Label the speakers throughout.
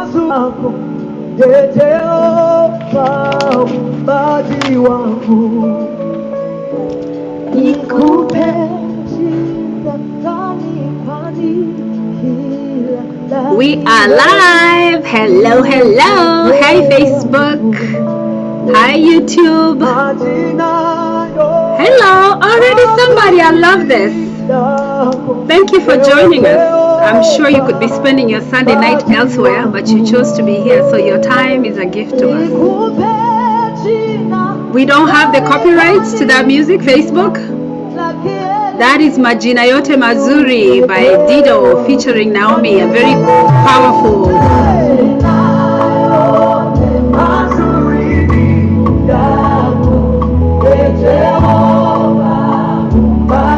Speaker 1: We are live. Hello, hello. Hi, Facebook. Hi, YouTube. Hello. Already somebody. I love this. Thank you for joining us. I'm sure you could be spending your Sunday night elsewhere, but you chose to be here, so your time is a gift to us. We don't have the copyrights to that music, Facebook. That is Majina Yote Mazuri by Dido featuring Naomi, a very powerful.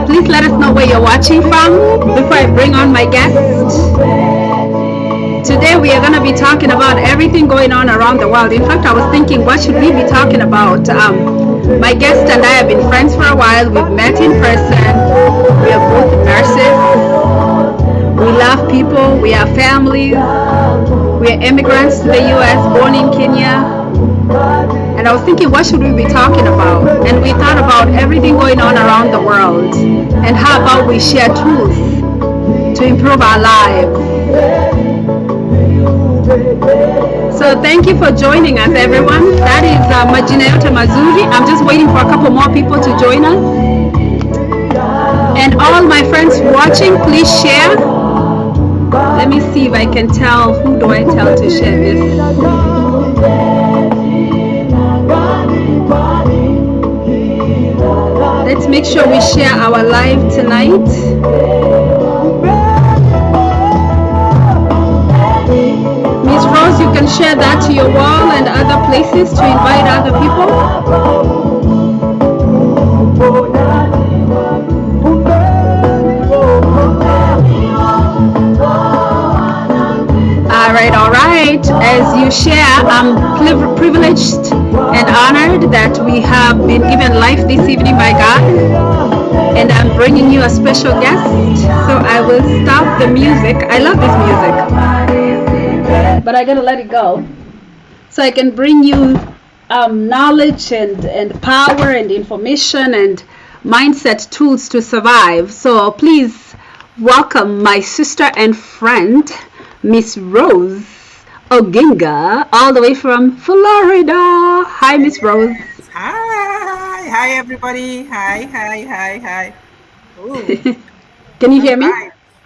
Speaker 1: Please let us know where you're watching from before I bring on my guest. Today we are going to be talking about everything going on around the world. In fact, I was thinking, what should we be talking about? My guest and I have been friends for a while. We've met in person. We are both nurses. We love people. We are families. We are immigrants to the U.S., born in Kenya. And I was thinking, what should we be talking about? And we thought about everything going on around the world. And how about we share tools to improve our lives? So thank you for joining us, everyone. That is Majina Yote Mazuri. I'm just waiting for a couple more people to join us. And all my friends watching, please share. Let me see if I can tell. Who do I tell to share this? Let's make sure we share our live tonight. Miss Rose, you can share that to your wall and other places to invite other people. All right. As you share, I'm privileged and honored that we have been given life this evening by God. And I'm bringing you a special guest. So I will stop the music. I love this music, but I gotta let it go so I can bring you knowledge and power and information and mindset tools to survive. So please welcome my sister and friend, Miss Rose Oginga, all the way from Florida. Hi, Miss Rose.
Speaker 2: Hi everybody. Hi. Ooh.
Speaker 1: Can you hear me?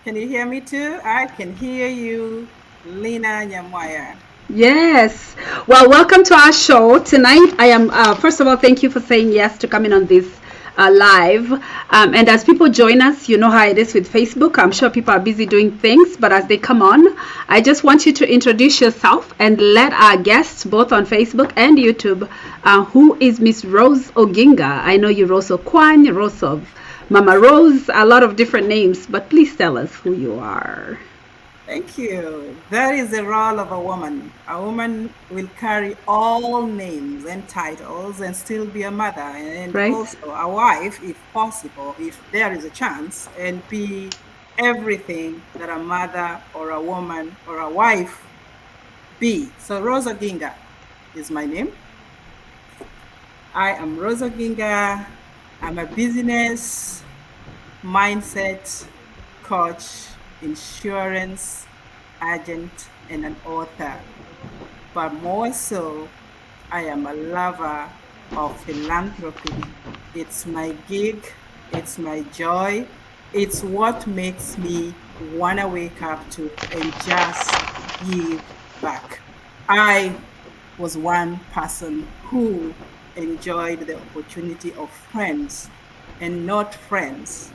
Speaker 2: Can you hear me too? I can hear you, Lina Nyamwaya.
Speaker 1: Yes. Well, welcome to our show tonight. I am first of all, thank you for saying yes to coming on this live. And as people join us, you know how it is with Facebook. I'm sure people are busy doing things, but as they come on, I just want you to introduce yourself and let our guests, both on Facebook and YouTube, who is Miss Rose Oginga. I know you're Rose Okwan, you're Rose of Mama Rose, a lot of different names, but please tell us who you are.
Speaker 2: Thank you. That is the role of a woman. A woman will carry all names and titles and still be a mother, and
Speaker 1: right.
Speaker 2: Also a wife, if possible, if there is a chance, and be everything that a mother or a woman or a wife be. So Rose Oginga is my name. I am Rose Oginga. I'm a business mindset coach, insurance agent, and an author. But more so, I am a lover of philanthropy. It's my gig, it's my joy, it's what makes me want to wake up to and just give back. I was one person who enjoyed the opportunity of friends and not friends,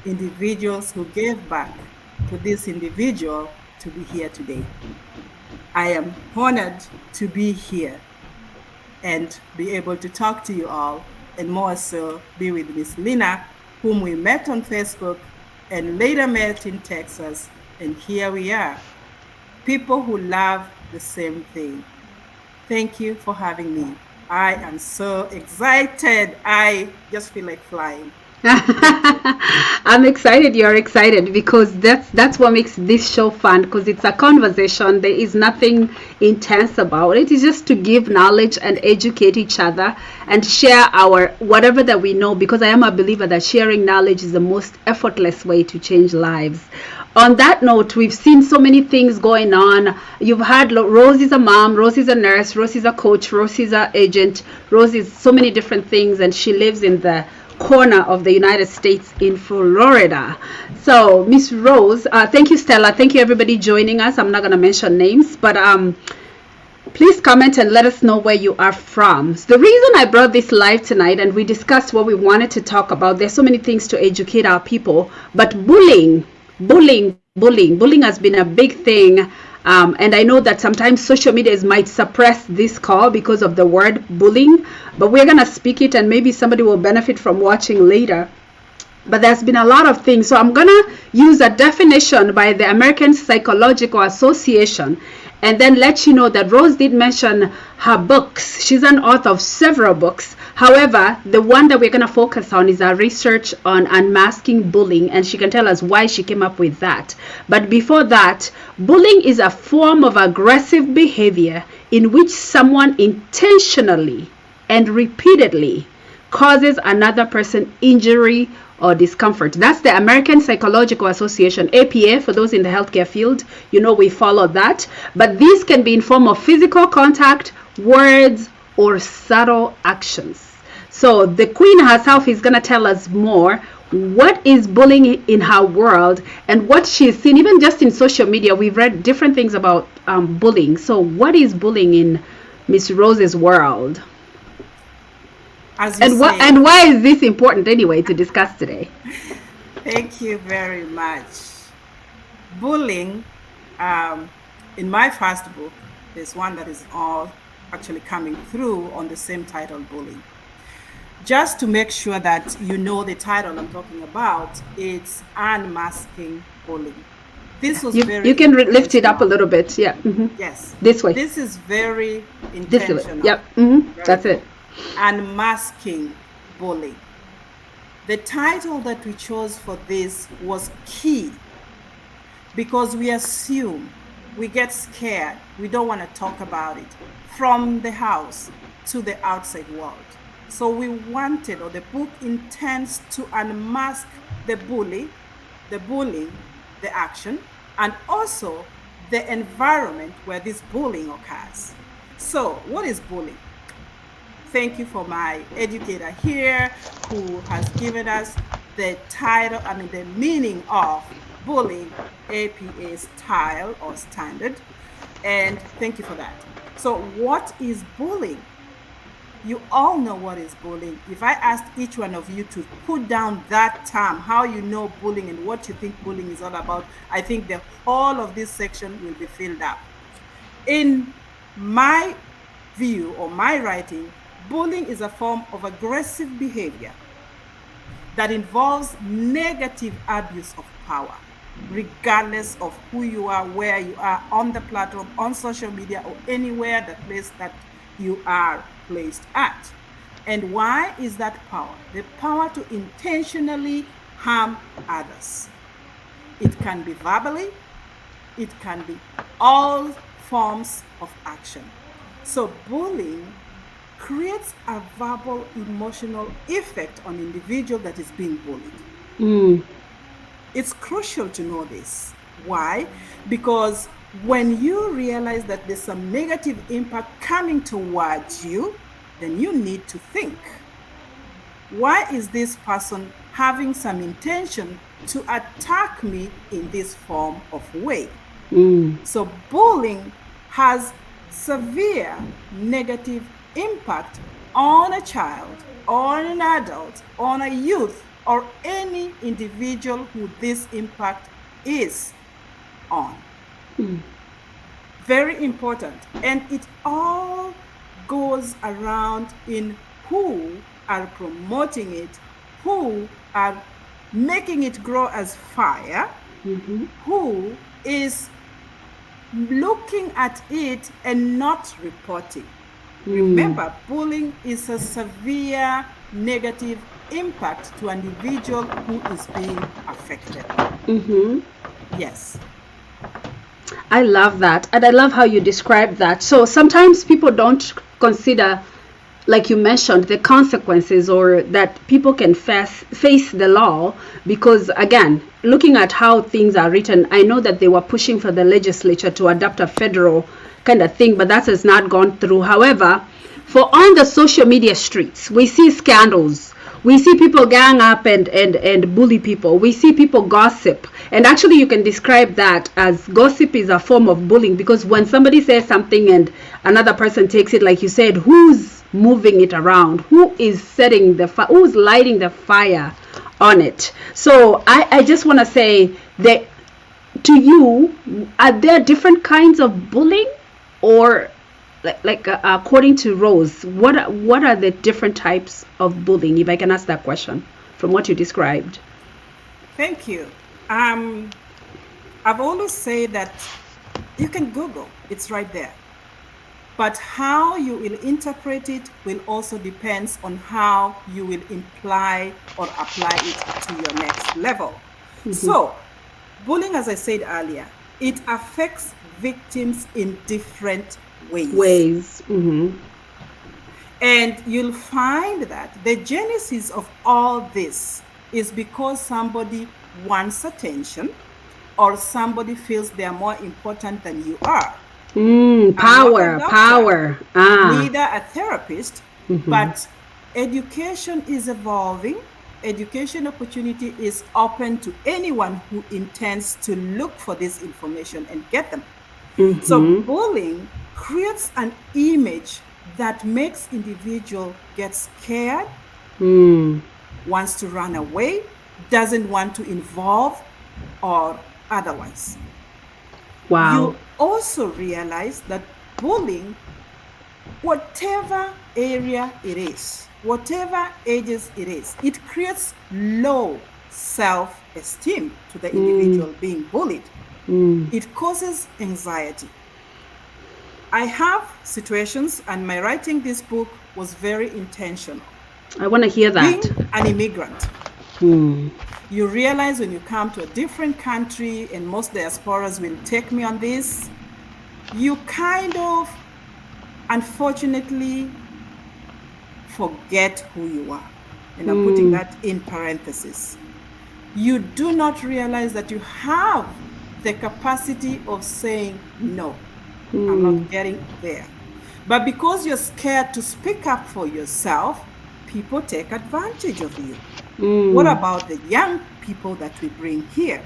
Speaker 2: individuals who gave back to this individual to be here today. I am honored to be here and be able to talk to you all, and more so be with Miss Lina, whom we met on Facebook and later met in Texas, and here we are, people who love the same thing. Thank you for having me. I am so excited. I just feel like flying.
Speaker 1: I'm excited you're excited because that's what makes this show fun because it's a conversation. There is nothing intense about it. It's just to give knowledge and educate each other and share our whatever that we know because I am a believer that sharing knowledge is the most effortless way to change lives. On that note, we've seen so many things going on. You've had Rose is a mom, Rose is a nurse, Rose is a coach, Rose is a agent, Rose is so many different things, and she lives in the corner of the United States in Florida. So, Miss Rose, thank you, Stella. Thank you, everybody joining us. I'm not going to mention names, but please comment and let us know where you are from. So the reason I brought this live tonight and we discussed what we wanted to talk about, there's so many things to educate our people, but bullying has been a big thing. And I know that sometimes social media might suppress this call because of the word bullying, but we're going to speak it and maybe somebody will benefit from watching later. But there's been a lot of things. So I'm going to use a definition by the American Psychological Association and then let you know that Rose did mention her books. She's an author of several books. However, the one that we're going to focus on is her research on unmasking bullying, and she can tell us why she came up with that. But before that, bullying is a form of aggressive behavior in which someone intentionally and repeatedly causes another person injury or discomfort. That's the American Psychological Association, APA, for those in the healthcare field. You know, we follow that. But these can be in form of physical contact, words, or subtle actions. So the queen herself is going to tell us more what is bullying in her world and what she's seen. Even just in social media, we've read different things about bullying. So what is bullying in Miss Rose's world? And why is this important anyway to discuss today?
Speaker 2: Thank you very much. Bullying, in my first book, there's one that is all actually coming through on the same title, Bullying. Just to make sure that you know the title I'm talking about, it's Unmasking Bullying. This was very
Speaker 1: you can lift it up a little bit. Yeah. Mm-hmm.
Speaker 2: Yes.
Speaker 1: This way.
Speaker 2: This is very intentional.
Speaker 1: This way. Yep. Mm-hmm. That's it.
Speaker 2: Unmasking bullying. The title that we chose for this was key because we assume, we get scared, we don't want to talk about it from the house to the outside world. So we wanted, or the book intends to unmask the bullying, the action, and also the environment where this bullying occurs. So what is bullying? Thank you for my educator here who has given us the title, the meaning of bullying, APA style or standard. And thank you for that. So what is bullying? You all know what is bullying. If I asked each one of you to put down that term, how you know bullying and what you think bullying is all about, I think the whole of this section will be filled up. In my view or my writing, bullying is a form of aggressive behavior that involves negative abuse of power, regardless of who you are, where you are on the platform, on social media, or anywhere, the place that you are placed at. And why is that power? The power to intentionally harm others. It can be verbally, it can be all forms of action. So bullying creates a verbal emotional effect on the individual that is being bullied. It's crucial to know this. Why? Because when you realize that there's some negative impact coming towards you, then you need to think, why is this person having some intention to attack me in this form of way? So bullying has severe negative impact on a child, on an adult, on a youth, or any individual who this impact is on. Very important. And it all goes around in who are promoting it, who are making it grow as fire, who is looking at it and not reporting. Remember, bullying is a severe negative impact to an individual who is being affected. Yes.
Speaker 1: I love that. And I love how you describe that. So sometimes people don't consider, like you mentioned, the consequences, or that people can face the law, because again, looking at how things are written, I know that they were pushing for the legislature to adopt a federal kind of thing, but that has not gone through. However, for on the social media streets, we see scandals. We see people gang up and bully people. We see people gossip. And actually, you can describe that as gossip is a form of bullying, because when somebody says something and another person takes it, like you said, who's moving it around? Who is setting the fire? Who's lighting the fire on it? So I just want to say that to you, are there different kinds of bullying, or according to Rose, what are the different types of bullying, if I can ask that question from what you described?
Speaker 2: Thank you. I've always said that you can Google, it's right there. But how you will interpret it will also depends on how you will imply or apply it to your next level. So, bullying, as I said earlier, it affects victims in different ways. And you'll find that the genesis of all this is because somebody wants attention, or somebody feels they are more important than you are.
Speaker 1: Power.
Speaker 2: Neither a therapist, but education is evolving. Education opportunity is open to anyone who intends to look for this information and get them. So bullying creates an image that makes individual get scared, wants to run away, doesn't want to involve, or otherwise.
Speaker 1: Wow.
Speaker 2: You also realize that bullying, whatever area it is, whatever ages it is, it creates low self-esteem to the individual being bullied. It causes anxiety. I have situations, and my writing this book was very intentional.
Speaker 1: I want to hear that.
Speaker 2: Being an immigrant, you realize when you come to a different country, and most diasporas will take me on this, you kind of, unfortunately, forget who you are. And I'm putting that in parentheses. You do not realize that you have the capacity of saying, no, I'm not getting there. But because you're scared to speak up for yourself, people take advantage of you. What about the young people that we bring here?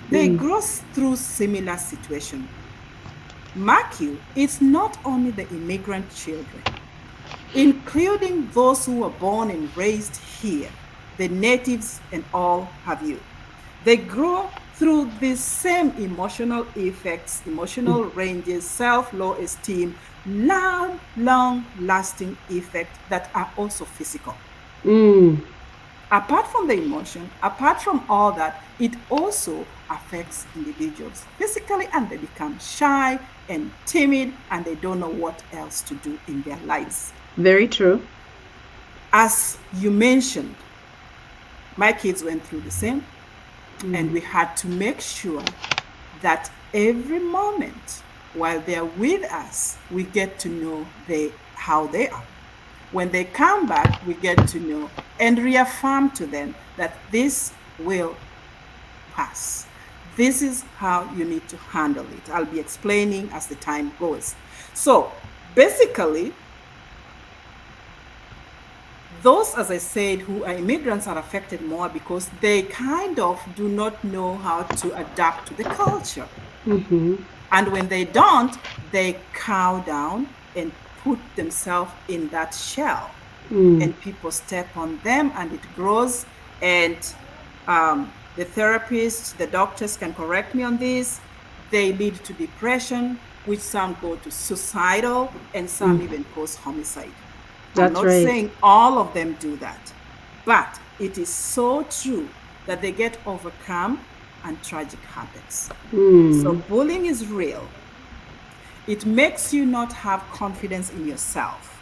Speaker 2: They grow through similar situation. Mark you, it's not only the immigrant children, including those who were born and raised here, the natives and all have you. They grow through the same emotional effects, emotional ranges, self-low esteem, long-lasting effects that are also physical. Apart from the emotion, apart from all that, it also affects individuals physically, and they become shy and timid, and they don't know what else to do in their lives.
Speaker 1: Very true.
Speaker 2: As you mentioned, my kids went through the same, and we had to make sure that every moment while they're with us, we get to know how they are. When they come back, we get to know and reaffirm to them that this will pass. This is how you need to handle it. I'll be explaining as the time goes. So basically, those, as I said, who are immigrants are affected more because they kind of do not know how to adapt to the culture. And when they don't, they cow down and put themselves in that shell. And people step on them, and it grows. And the therapists, the doctors can correct me on this. They lead to depression, which some go to suicidal, and some even cause homicide. I'm not saying all of them do that, but it is so true that they get overcome and tragic happens. So bullying is real. It makes you not have confidence in yourself.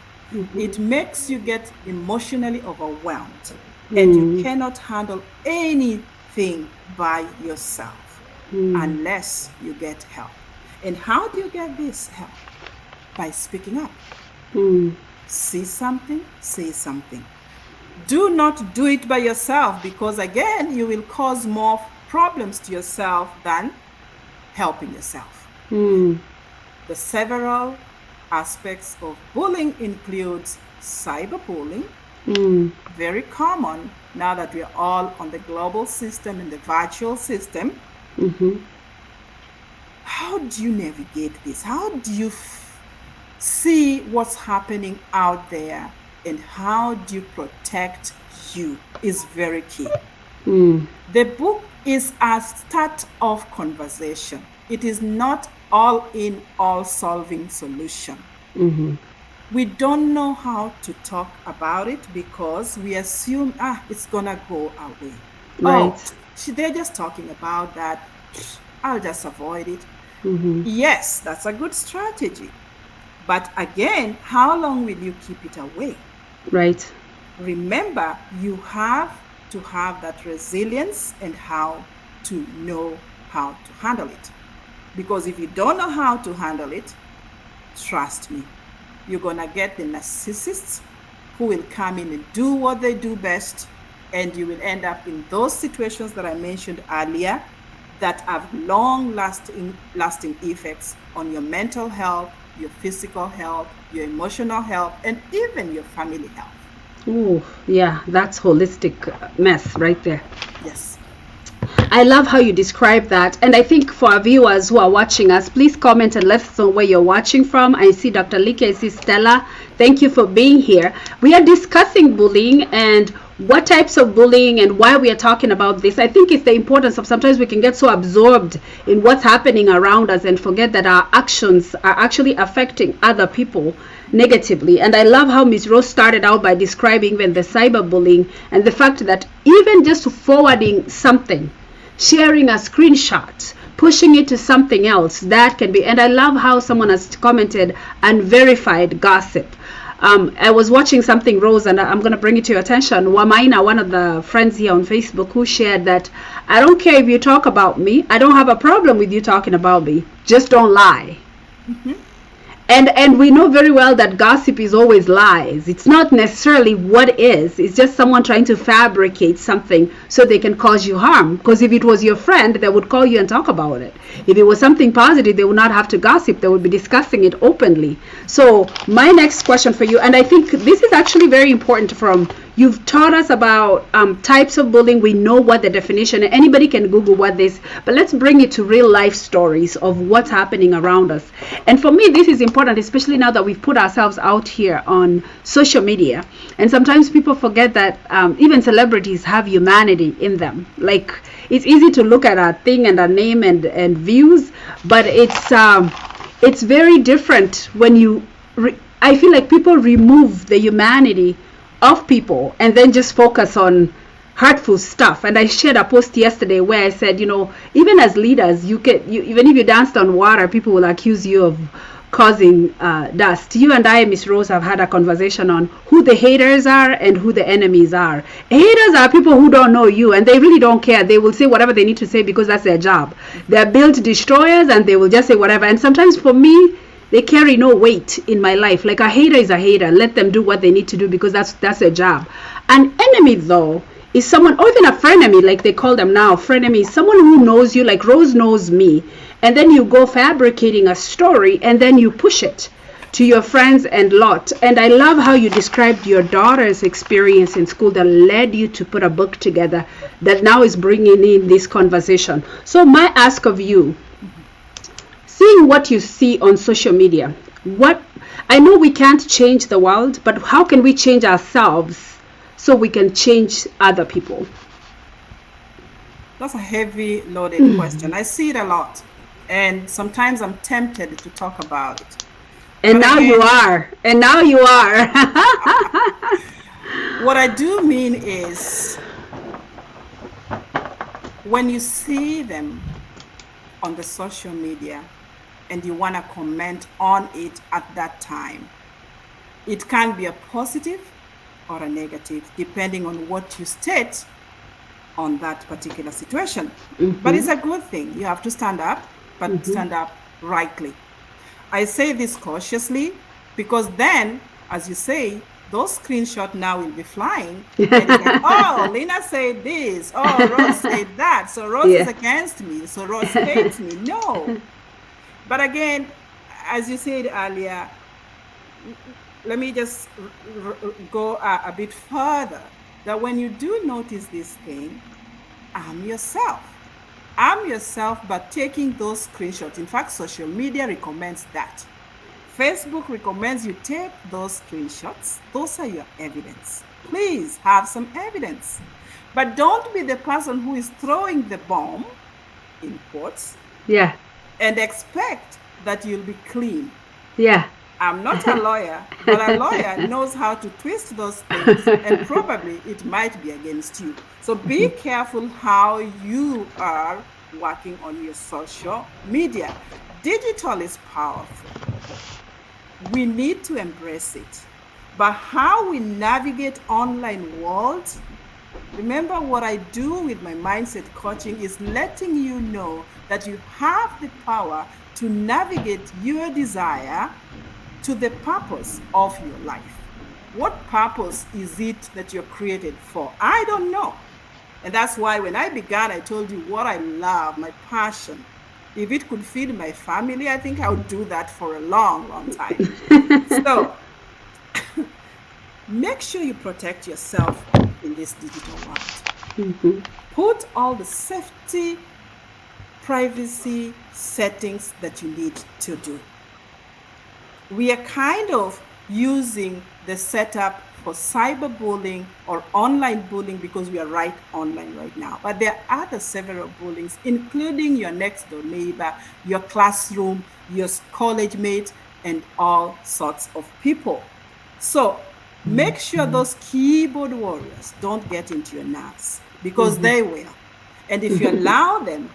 Speaker 2: It makes you get emotionally overwhelmed. And you cannot handle anything by yourself unless you get help. And how do you get this help? By speaking up. See something, say something. Do not do it by yourself, because again, you will cause more problems to yourself than helping yourself. The several aspects of bullying includes cyberbullying, very common now that we're all on the global system and the virtual system. How do you navigate this? How do you see what's happening out there, and how do you protect you is very key. The book is a start of conversation. It is not all in all solving solution. We don't know how to talk about it because we assume, it's gonna go away.
Speaker 1: Right.
Speaker 2: They're just talking about that. I'll just avoid it. Yes, that's a good strategy. But again, how long will you keep it away?
Speaker 1: Right.
Speaker 2: Remember, you have to have that resilience and how to know how to handle it. Because if you don't know how to handle it, trust me, you're going to get the narcissists who will come in and do what they do best, and you will end up in those situations that I mentioned earlier that have long-lasting effects on your mental health, your physical health, your emotional health, and even your family health.
Speaker 1: Oh, yeah, that's holistic mess right there.
Speaker 2: Yes.
Speaker 1: I love how you describe that. And I think for our viewers who are watching us, please comment and let us know where you're watching from. I see Dr. Like, I see Stella. Thank you for being here. We are discussing bullying and what types of bullying and why we are talking about this. I think it's the importance of sometimes we can get so absorbed in what's happening around us and forget that our actions are actually affecting other people negatively. And I love how Ms. Rose started out by describing even the cyberbullying and the fact that even just forwarding something, sharing a screenshot, pushing it to something else, that can be. And I love how someone has commented unverified gossip. I was watching something, Rose, and I'm going to bring it to your attention. Wamaina, one of the friends here on Facebook, who shared that I don't care if you talk about me. I don't have a problem with you talking about me. Just don't lie. And we know very well that gossip is always lies. It's not necessarily what is. It's just someone trying to fabricate something so they can cause you harm. Because if it was your friend, they would call you and talk about it. If it was something positive, they would not have to gossip. They would be discussing it openly. So my next question for you, and I think this is actually very important from, you've taught us about types of bullying. We know what the definition, anybody can Google what this, but let's bring it to real life stories of what's happening around us. And for me, this is important, especially now that we've put ourselves out here on social media. And sometimes people forget that even celebrities have humanity in them. Like, it's easy to look at a thing and a name and views, but it's very different when you, I feel like people remove the humanity of people and then just focus on hurtful stuff. And I shared a post yesterday where I said, even as leaders, even if you danced on water, people will accuse you of causing dust. You and I, Miss Rose, have had a conversation on who the haters are and who the enemies are. Haters are people who don't know you and they really don't care. They will say whatever they need to say because that's their job. They're built destroyers and they will just say whatever. And sometimes for me, they carry no weight in my life. Like, a hater is a hater. Let them do what they need to do because that's their job. An enemy, though, is someone, or even a frenemy, like they call them now. Frenemy is someone who knows you, like Rose knows me. And then you go fabricating a story and then you push it to your friends and lot. And I love how you described your daughter's experience in school that led you to put a book together that now is bringing in this conversation. So my ask of you, seeing what you see on social media, I know we can't change the world, but how can we change ourselves so we can change other people?
Speaker 2: That's a heavy loaded question. I see it a lot. And sometimes I'm tempted to talk about it.
Speaker 1: And now you are. And now you are.
Speaker 2: What I do mean is, when you see them on the social media and you want to comment on it at that time, it can be a positive or a negative, depending on what you state on that particular situation. But it's a good thing. You have to stand up, but stand up rightly. I say this cautiously because then, as you say, those screenshots now will be flying. And it's like, oh, Lena said this. Oh, Rose said that. So Rose is against me. So Rose hates me. No. But again, as you said earlier, let me just go a bit further. That when you do notice this thing, arm yourself. Arm yourself by taking those screenshots. In fact, social media recommends that. Facebook recommends you take those screenshots. Those are your evidence. Please have some evidence. But don't be the person who is throwing the bomb, in quotes, and expect that you'll be clean. I'm not a lawyer, but a lawyer knows how to twist those things, and probably it might be against you. So be careful how you are working on your social media. Digital is powerful. We need to embrace it. But how we navigate online world, remember what I do with my mindset coaching is letting you know that you have the power to navigate your desire to the purpose of your life. What purpose is it that you're created for? I don't know. And that's why when I began, I told you what I love, my passion. If it could feed my family, I think I would do that for a long, long time. So make sure you protect yourself in this digital world. Put all the safety, privacy settings that you need to do. We are kind of using the setup for cyberbullying or online bullying because we are right online right now. But there are other several bullies, including your next door neighbor, your classroom, your college mate, and all sorts of people. So make sure those keyboard warriors don't get into your nerves because they will. And if you allow them,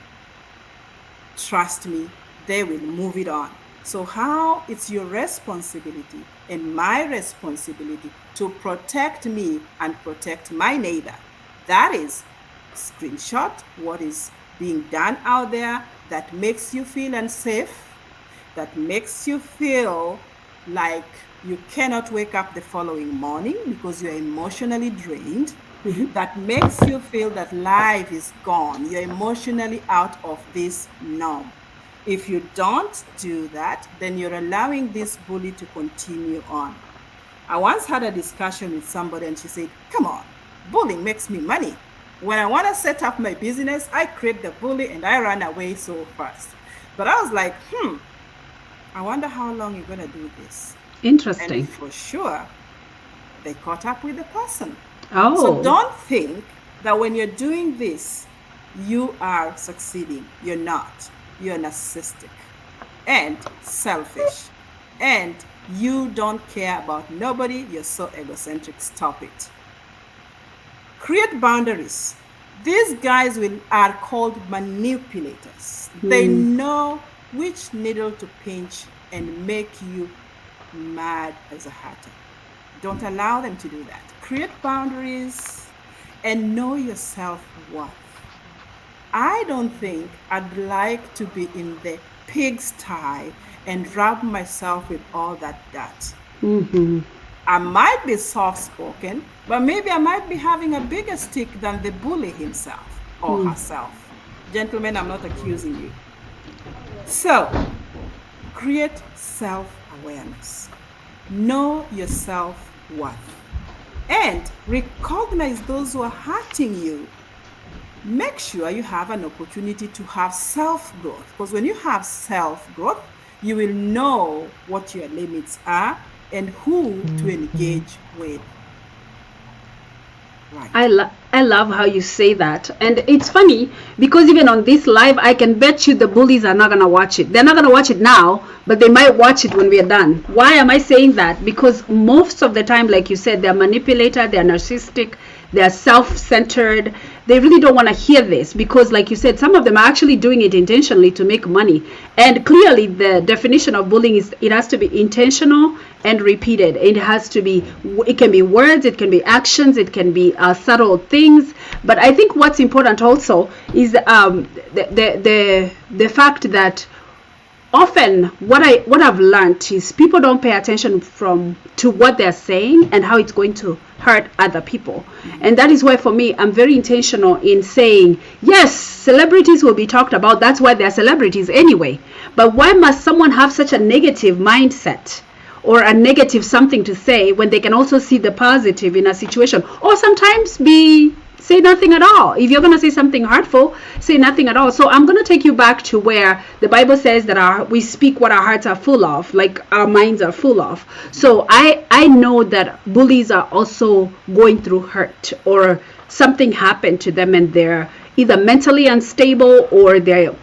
Speaker 2: trust me, they will move it on. So how it's your responsibility and my responsibility to protect me and protect my neighbor. That is screenshot what is being done out there that makes you feel unsafe, that makes you feel like you cannot wake up the following morning because you're emotionally drained, that makes you feel that life is gone, you're emotionally out of this norm. If you don't do that, then you're allowing this bully to continue on. I once had a discussion with somebody and she said, come on, bullying makes me money. When I want to set up my business, I create the bully and I run away so fast. But I was like, I wonder how long you're going to do this.
Speaker 1: Interesting.
Speaker 2: And for sure, they caught up with the person.
Speaker 1: Oh.
Speaker 2: So don't think that when you're doing this, you are succeeding. You're not. You're narcissistic and selfish and you don't care about nobody. You're so egocentric. Stop it. Create boundaries. These guys are called manipulators. They know which needle to pinch and make you mad as a hatter. Don't allow them to do that. Create boundaries and know your self-worth. I don't think I'd like to be in the pigsty and rub myself with all that dirt. I might be soft-spoken, but maybe I might be having a bigger stick than the bully himself or herself. Gentlemen, I'm not accusing you. So, create self-awareness. Know your self-worth. And recognize those who are hurting you. Make sure you have an opportunity to have self-growth. Because when you have self-growth, you will know what your limits are and who to engage with. Right.
Speaker 1: I love how you say that. And it's funny because even on this live, I can bet you the bullies are not going to watch it. They're not going to watch it now, but they might watch it when we are done. Why am I saying that? Because most of the time, like you said, they're manipulated, they're narcissistic, they're self-centered. They really don't want to hear this because, like you said, some of them are actually doing it intentionally to make money. And clearly the definition of bullying is it has to be intentional and repeated. It has to be, it can be words, it can be actions, it can be subtle things. But I think what's important also is the fact that often what I've learned is people don't pay attention to what they're saying and how it's going to hurt other people. And that is why for me I'm very intentional in saying, yes, celebrities will be talked about, that's why they're celebrities anyway, but why must someone have such a negative mindset or a negative something to say when they can also see the positive in a situation, or sometimes say nothing at all. If you're going to say something hurtful, say nothing at all. So I'm going to take you back to where the Bible says that we speak what our hearts are full of, like our minds are full of. So I know that bullies are also going through hurt, or something happened to them and they're either mentally unstable or they're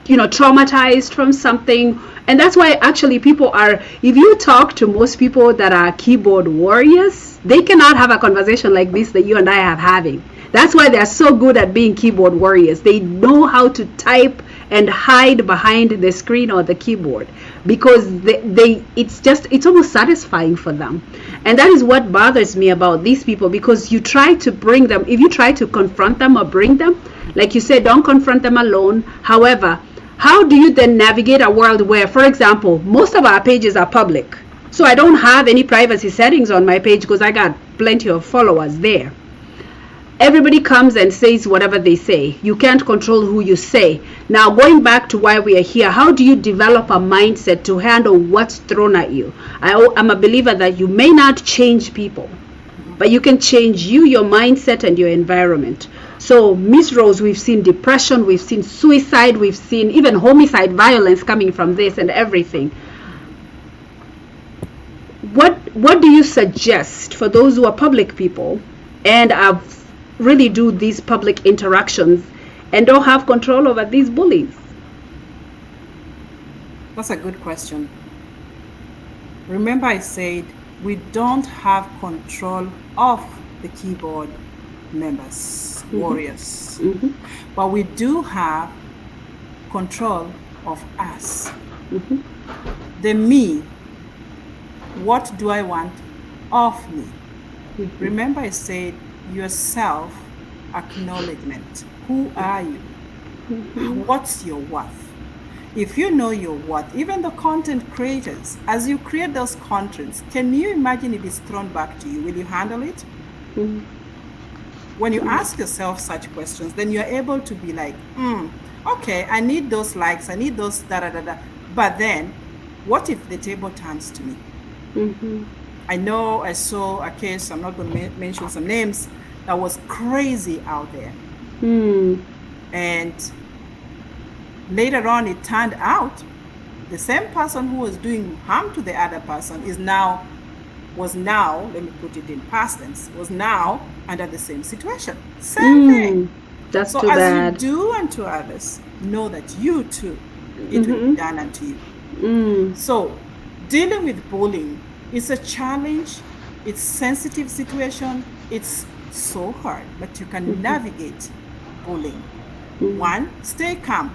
Speaker 1: traumatized from something. And that's why actually people are, if you talk to most people that are keyboard warriors, they cannot have a conversation like this that you and I are having. That's why they're so good at being keyboard warriors. They know how to type and hide behind the screen or the keyboard, because it's almost satisfying for them. And that is what bothers me about these people, because you try to bring them, if you try to confront them or bring them, like you said, don't confront them alone. However, how do you then navigate a world where, for example, most of our pages are public? So I don't have any privacy settings on my page because I got plenty of followers there. Everybody comes and says whatever they say. You can't control who you say. Now, going back to why we are here, how do you develop a mindset to handle what's thrown at you? I'm a believer that you may not change people, but you can change your mindset and your environment. So, Miss Rose, we've seen depression, we've seen suicide, we've seen even homicide, violence coming from this and everything. What do you suggest for those who are public people and really do these public interactions and don't have control over these bullies?
Speaker 2: That's a good question. Remember I said we don't have control of the keyboard members, warriors, but we do have control of us. The me, what do I want of me? Remember I said your self acknowledgement. Who are you? What's your worth? If you know your worth, even the content creators, as you create those contents, can you imagine if it's thrown back to you? Will you handle it? When you ask yourself such questions, then you're able to be like, okay, I need those likes, I need those da-da-da-da. But then, what if the table turns to me? I know I saw a case, I'm not going to mention some names, that was crazy out there. And later on, it turned out the same person who was doing harm to the other person was now, let me put it in past tense, was now under the same situation. Same thing.
Speaker 1: That's
Speaker 2: so
Speaker 1: too
Speaker 2: as
Speaker 1: bad.
Speaker 2: you do unto others, know that you too, it will be done unto you. So dealing with bullying is a challenge. It's sensitive situation. It's so hard, but you can navigate bullying. One, stay calm.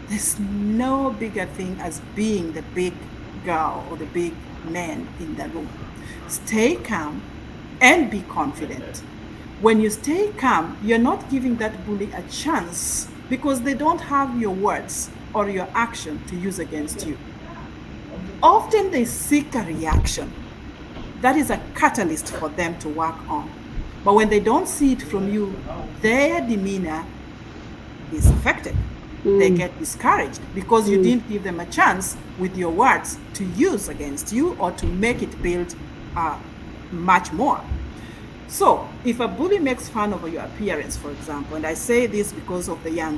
Speaker 2: There's no bigger thing as being the big girl or the big man in the room. Stay calm and be confident. When you stay calm, you're not giving that bully a chance, because they don't have your words or your action to use against you. Often they seek a reaction. That is a catalyst for them to work on. But when they don't see it from you, their demeanor is affected. They get discouraged because you didn't give them a chance with your words to use against you or to make it build much more. So if a bully makes fun of your appearance, for example, and I say this because of the young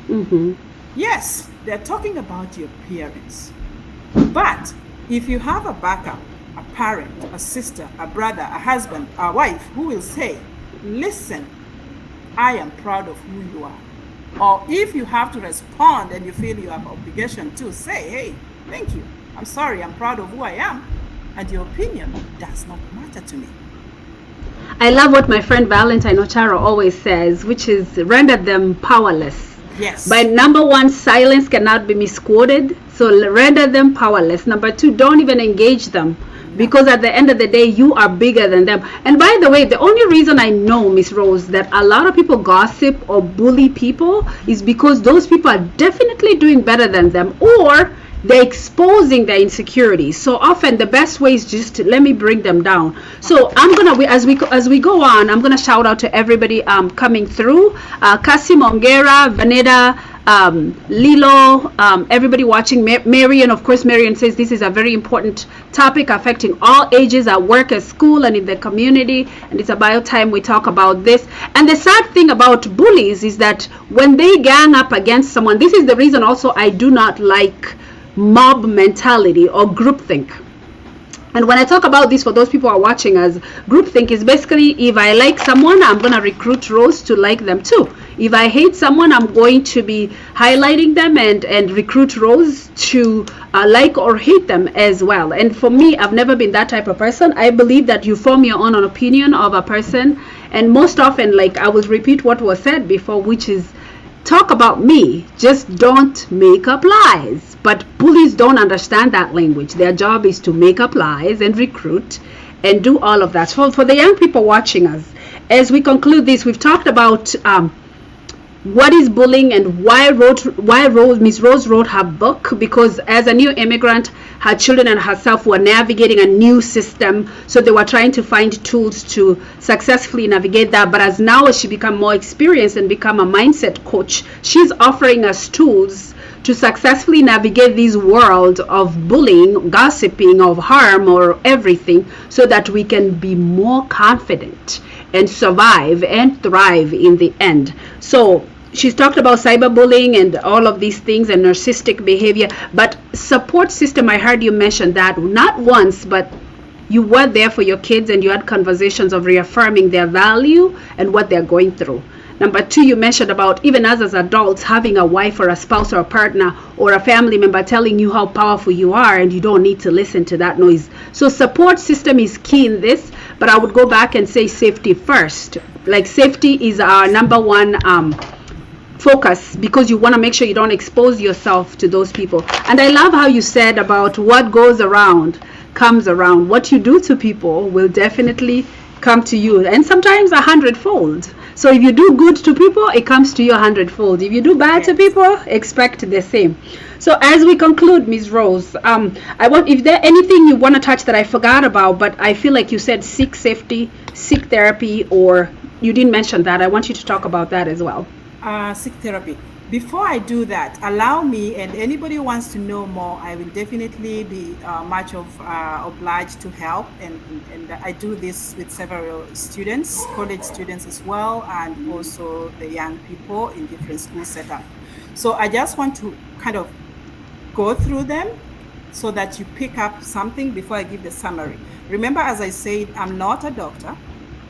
Speaker 2: people, yes, they're talking about your appearance. But if you have a backup, a parent, a sister, a brother, a husband, a wife who will say, listen, I am proud of who you are. Or if you have to respond and you feel you have obligation to say, hey, thank you, I'm sorry, I'm proud of who I am, and your opinion does not matter to me.
Speaker 1: I love what my friend Valentine Ocharo always says, which is render them powerless.
Speaker 2: Yes.
Speaker 1: By number one, silence cannot be misquoted. So render them powerless. Number two, don't even engage them. Because at the end of the day, you are bigger than them. And by the way, the only reason I know, Miss Rose, that a lot of people gossip or bully people is because those people are definitely doing better than them, or they're exposing their insecurities. So often the best way is just to let me bring them down. So I'm gonna, as we go on, I'm gonna shout out to everybody coming through. Kasi Mongera, Vaneda, Lilo, everybody watching. Marion, of course, Marion says this is a very important topic affecting all ages at work, at school, and in the community, and it's about time we talk about this. And the sad thing about bullies is that when they gang up against someone, this is the reason also I do not like mob mentality or groupthink. And when I talk about this, for those people who are watching us, groupthink is basically, if I like someone, I'm going to recruit Rose to like them too. If I hate someone, I'm going to be highlighting them and recruit Rose to like or hate them as well. And for me, I've never been that type of person. I believe that you form your own opinion of a person. And most often, like I will repeat what was said before, which is, talk about me, just don't make up lies. But bullies don't understand that language. Their job is to make up lies and recruit and do all of that. So for the young people watching us, as we conclude this, we've talked about what is bullying and why Miss Rose wrote her book, because as a new immigrant, her children and herself were navigating a new system, so they were trying to find tools to successfully navigate that. But as now she become more experienced and become a mindset coach, she's offering us tools to successfully navigate this world of bullying, gossiping, of harm, or everything, so that we can be more confident and survive and thrive in the end. So she's talked about cyberbullying and all of these things and narcissistic behavior, but support system, I heard you mention that not once, but you were there for your kids and you had conversations of reaffirming their value and what they're going through. Number two, you mentioned about even us as adults having a wife or a spouse or a partner or a family member telling you how powerful you are, and you don't need to listen to that noise. So support system is key in this, but I would go back and say safety first. Like safety is our number one focus, because you want to make sure you don't expose yourself to those people. And I love how you said about what goes around comes around. What you do to people will definitely come to you, and sometimes 100-fold. So if you do good to people, it comes to you 100-fold. If you do bad to people, expect the same. So as we conclude, Ms. Rose, I want, if there anything you want to touch that I forgot about, but I feel like you said seek safety, seek therapy, or you didn't mention that. I want you to talk about that as well.
Speaker 2: Seek therapy. Before I do that, allow me, and anybody who wants to know more, I will definitely be much obliged to help. And I do this with several students, college students as well, and also the young people in different school setup. So I just want to kind of go through them so that you pick up something before I give the summary. Remember, as I said, I'm not a doctor,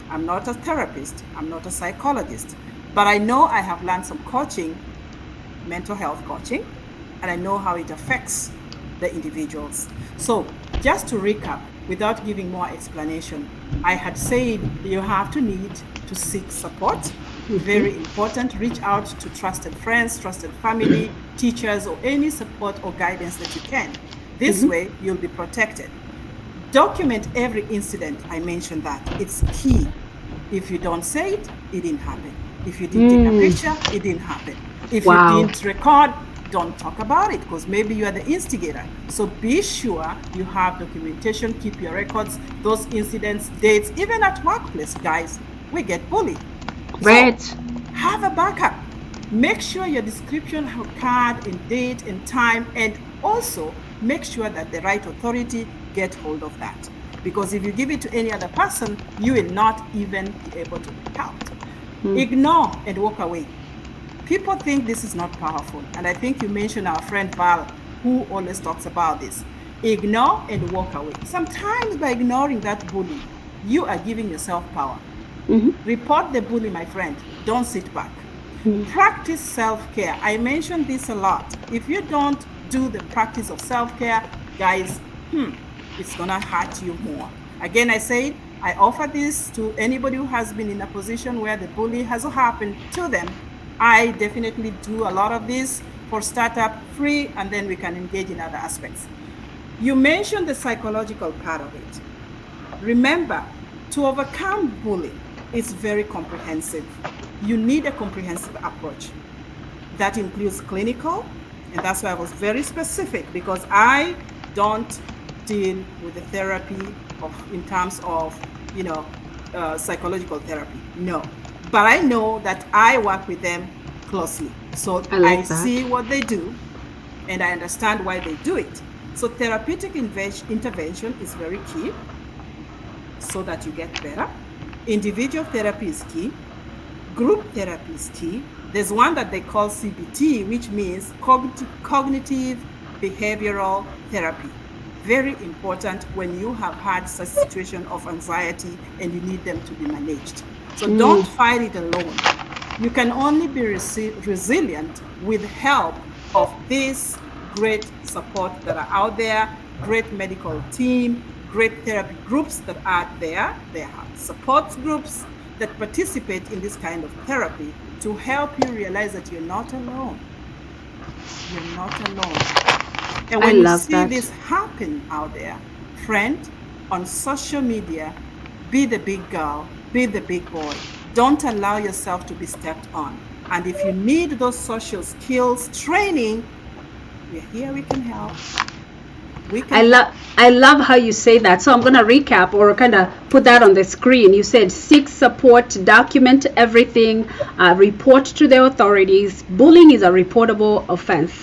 Speaker 2: I'm not a therapist, I'm not a psychologist, but I know I have learned some coaching, mental health coaching, and I know how it affects the individuals. So just to recap, without giving more explanation, I had said you have to need to seek support. Very important. Reach out to trusted friends, trusted family, teachers, or any support or guidance that you can. This way you'll be protected. Document every incident. I mentioned that. It's key. If you don't say it, it didn't happen. If you didn't take a picture, it didn't happen. If you didn't record, don't talk about it, because maybe you are the instigator. So be sure you have documentation, keep your records, those incidents, dates, even at workplace, guys, we get bullied.
Speaker 1: Right.
Speaker 2: So have a backup. Make sure your description card and date and time, and also make sure that the right authority get hold of that. Because if you give it to any other person, you will not even be able to help. Ignore and walk away. People think this is not powerful, and I think you mentioned our friend Val, who always talks about this. Ignore and walk away. Sometimes by ignoring that bully, you are giving yourself power. Report the bully, my friend. Don't sit back. Practice self-care. I mentioned this a lot. If you don't do the practice of self-care, guys, it's gonna hurt you more. Again, I say I offer this to anybody who has been in a position where the bully has happened to them. I definitely do a lot of this for startup free, and then we can engage in other aspects. You mentioned the psychological part of it. Remember, to overcome bullying, it's very comprehensive. You need a comprehensive approach. That includes clinical, and that's why I was very specific, because I don't deal with the therapy in terms of, psychological therapy. No. But I know that I work with them closely. So I see what they do, and I understand why they do it. So therapeutic intervention is very key so that you get better. Individual therapy is key. Group therapy is key. There's one that they call CBT, which means cognitive behavioral therapy. Very important when you have had such situation of anxiety and you need them to be managed. So don't fight it alone. You can only be resilient with help of these great support that are out there, great medical team, great therapy groups that are there. There are support groups that participate in this kind of therapy to help you realize that you're not alone. You're not alone. And when you see this happen out there, friend, on social media, be the big girl, be the big boy. Don't allow yourself to be stepped on. And if you need those social skills training, we're here, we can help.
Speaker 1: I love how you say that. So I'm going to recap or kind of put that on the screen. You said seek support, document everything, report to the authorities. Bullying is a reportable offense.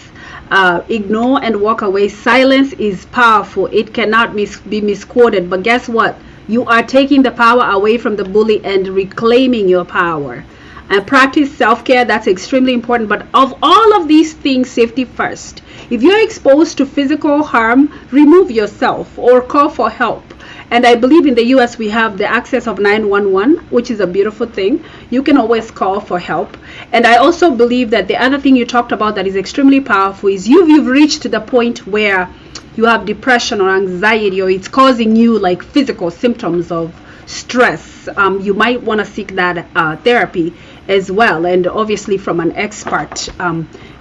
Speaker 1: Ignore and walk away. Silence is powerful. It cannot be misquoted. But guess what? You are taking the power away from the bully and reclaiming your power. And practice self-care. That's extremely important. But of all of these things, safety first. If you're exposed to physical harm, remove yourself or call for help. And I believe in the US we have the access of 911, which is a beautiful thing. You can always call for help. And I also believe that the other thing you talked about that is extremely powerful is you've reached the point where you have depression or anxiety, or it's causing you like physical symptoms of stress. You might want to seek that therapy as well, and obviously from an expert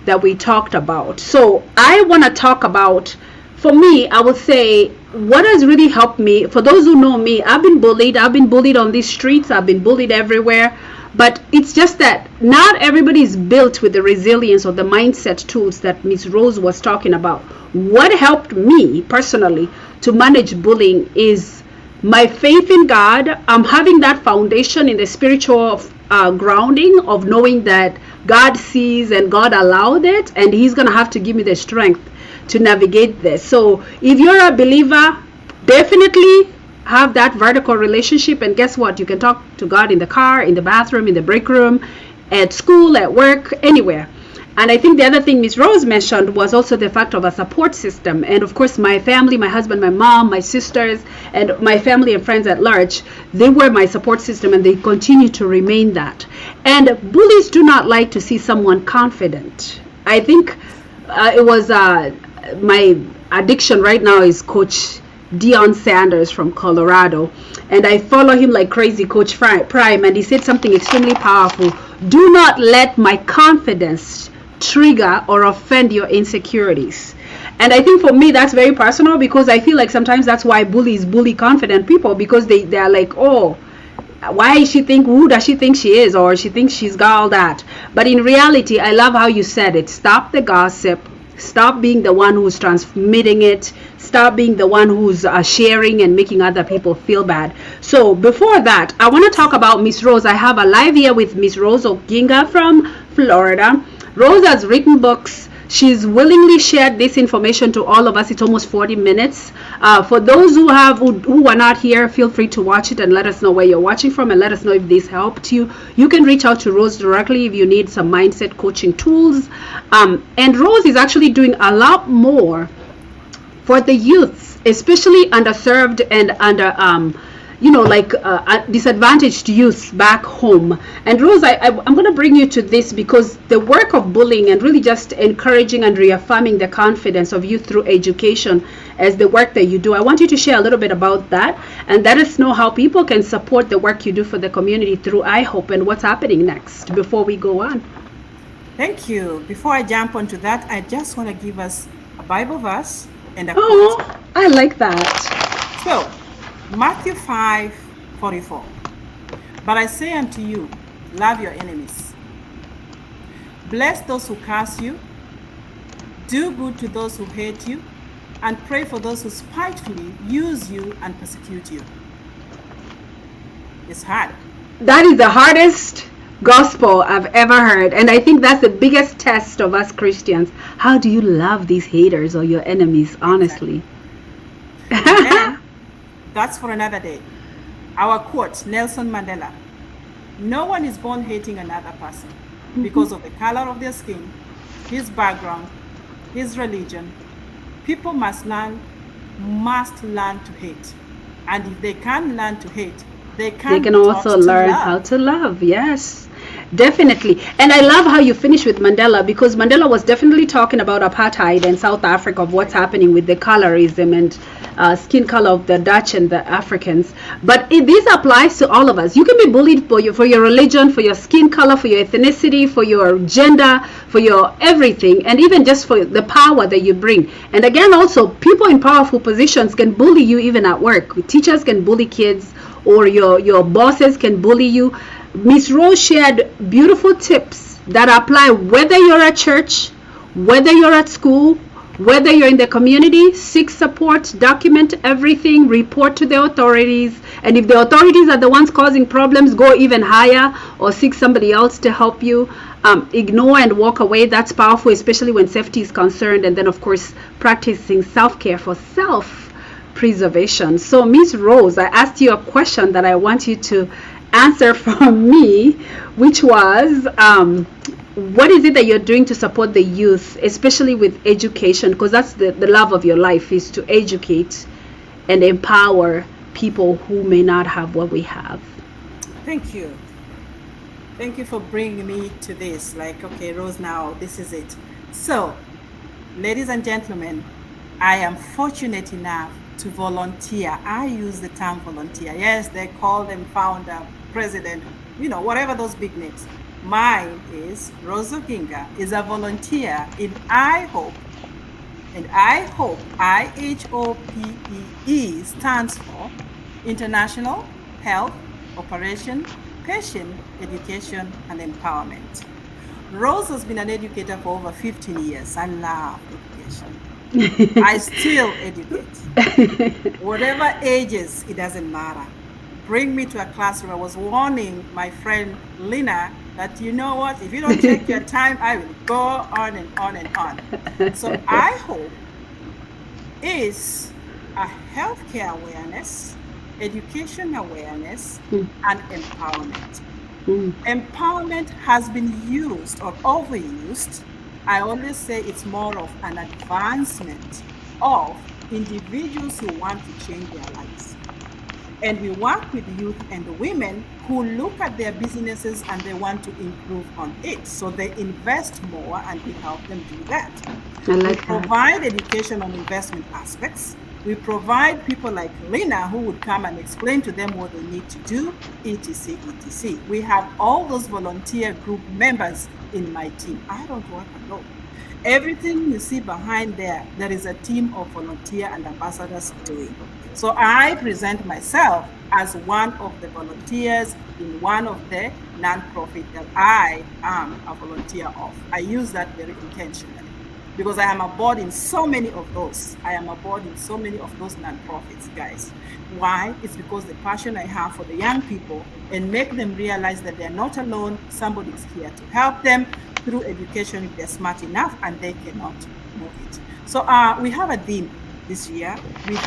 Speaker 1: that we talked about. So I want to talk about, for me, I would say what has really helped me. For those who know me, I've been bullied on these streets, I've been bullied everywhere. But it's just that not everybody is built with the resilience or the mindset tools that Ms. Rose was talking about. What helped me personally to manage bullying is my faith in God. I'm having that foundation in the spiritual grounding of knowing that God sees and God allowed it, and He's going to have to give me the strength to navigate this. So if you're a believer, definitely have that vertical relationship, and guess what? You can talk to God in the car, in the bathroom, in the break room, at school, at work, anywhere. And I think the other thing Ms. Rose mentioned was also the fact of a support system. And of course, my family, my husband, my mom, my sisters, and my family and friends at large, they were my support system, and they continue to remain that. And bullies do not like to see someone confident. I think it was my addiction right now is Coach Deion Sanders from Colorado, and I follow him like crazy, Coach Prime, and he said something extremely powerful. Do not let my confidence trigger or offend your insecurities. And I think for me that's very personal, because I feel like sometimes that's why bullies bully confident people, because they are like, oh, who does she think she is, or she thinks she's got all that. But in reality, I love how you said it. Stop the gossip. Stop being the one who's transmitting it. Stop being the one who's sharing and making other people feel bad. So before that, I want to talk about Miss Rose. I have a live here with Miss Rose Oginga from Florida. Rose has written books. She's willingly shared this information to all of us. It's almost 40 minutes. For those who are not here, feel free to watch it and let us know where you're watching from, and let us know if this helped you. You can reach out to Rose directly if you need some mindset coaching tools. And Rose is actually doing a lot more for the youths, especially underserved and like disadvantaged youth back home. And Rose, I'm going to bring you to this because the work of bullying and really just encouraging and reaffirming the confidence of youth through education as the work that you do. I want you to share a little bit about that and let us know how people can support the work you do for the community through iHope and what's happening next before we go on.
Speaker 2: Thank you. Before I jump onto that, I just want to give us a Bible verse and a quote.
Speaker 1: Oh, I like that.
Speaker 2: So, Matthew 5:44. But I say unto you, love your enemies. Bless those who curse you. Do good to those who hate you. And pray for those who spitefully use you and persecute you. It's hard.
Speaker 1: That is the hardest gospel I've ever heard. And I think that's the biggest test of us Christians. How do you love these haters or your enemies, honestly?
Speaker 2: Exactly. That's for another day. Our quote, Nelson Mandela: no one is born hating another person because of the color of their skin, his background, his religion. People must learn to hate. And if they can learn to hate, they can
Speaker 1: also learn how to love. Yes, definitely. And I love how you finish with Mandela, because Mandela was definitely talking about apartheid in South Africa, of what's happening with the colorism and skin color of the Dutch and the Africans. But this applies to all of us. You can be bullied for your religion, for your skin color, for your ethnicity, for your gender, for your everything, and even just for the power that you bring. And again, also, people in powerful positions can bully you even at work. Teachers can bully kids, or your bosses can bully you. Miss Rose shared beautiful tips that apply whether you're at church, whether you're at school, whether you're in the community. Seek support, document everything, report to the authorities, and if the authorities are the ones causing problems, go even higher or seek somebody else to help you. Ignore and walk away. That's powerful, especially when safety is concerned. And then, of course, practicing self-care for self-preservation. So, Miss Rose, I asked you a question that I want you to answer for me, which was, what is it that you're doing to support the youth, especially with education? Because that's the love of your life, is to educate and empower people who may not have what we have.
Speaker 2: Thank you. Thank you for bringing me to this. Like, okay, Rose, now this is it. So, ladies and gentlemen, I am fortunate enough to volunteer. I use the term volunteer. Yes, they call them founder, president, whatever those big names. Mine is Rose Oginga, is a volunteer in iHope. And iHope, IHOPE, stands for International Health Operation Patient Education and Empowerment. Rose has been an educator for over 15 years. I love education. I still educate. Whatever ages, it doesn't matter. Bring me to a classroom. I was warning my friend Lina that, you know what, if you don't take your time, I will go on and on and on. So iHope is a healthcare awareness, education awareness, and empowerment. Empowerment has been used or overused. I always say it's more of an advancement of individuals who want to change their lives. And we work with youth and women who look at their businesses and they want to improve on it. So they invest more and we help them do that. We provide education on investment aspects. We provide people like Lina who would come and explain to them what they need to do, etc., etc. We have all those volunteer group members in my team. I don't work alone. Everything you see behind there is a team of volunteer and ambassadors doing. So I present myself as one of the volunteers in one of the nonprofit that I am a volunteer of. I use that very intentionally because I am aboard in so many of those. I am aboard in so many of those nonprofits, guys. Why? It's because the passion I have for the young people and make them realize that they're not alone. Somebody is here to help them through education if they're smart enough and they cannot move it. So we have a theme this year. We